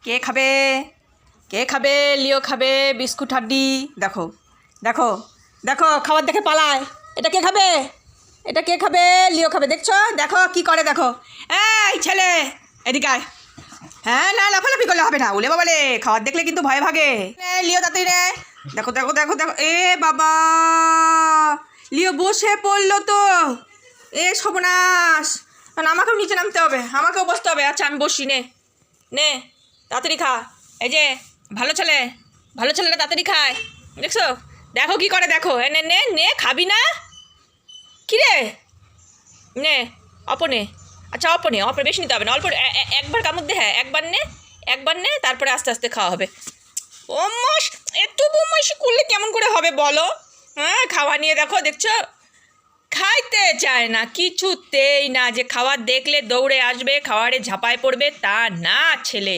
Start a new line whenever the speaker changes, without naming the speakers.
কে খাবে? কে খাবে? লিও খাবে বিস্কুট হাড্ডি। দেখো দেখো দেখো, খাবার দেখে পালায়। এটা কে খাবে? এটা কে খাবে? লিও খাবে। দেখছো? দেখো কি করে, দেখো। এই ছেলে, এদিকে আয়। হ্যাঁ, না লাফালাফি করলে হবে না। ওলে বাবা রে, খাবার দেখলে কিন্তু ভয় ভাগে। লিও তাড়াতাড়ি নে। দেখো দেখো দেখো দেখো, এ বাবা, লিও বসে পড়লো তো। এ সর্বনাশ, কারণ আমাকেও নিচে নামতে হবে, আমাকেও বসতে হবে। আচ্ছা আমি বসি, নে নে, তাড়াতাড়ি খা। এই যে ভালো ছেলে, ভালো ছেলেটা তাড়াতাড়ি খায়। দেখছো? দেখো কি করে, দেখো। নে নে নে, খাবি না? কি রে, নে অপনে। আচ্ছা অপনে অপনে, বেশি নিতে হবে না, অল্প একবার কামড় দে। হ্যাঁ একবার নে, একবার নে, তারপরে আস্তে আস্তে খাওয়া হবে। ও মাস, একটু বদমাইশি করলে কেমন করে হবে বলো? হ্যাঁ, খাওয়া নিয়ে দেখো, দেখছো খাইতে চায় না, কিছুতেই না। যে খাবার দেখলে দৌড়ে আসবে, খাবারে ঝাঁপায় পড়বে, তা না ছেলে।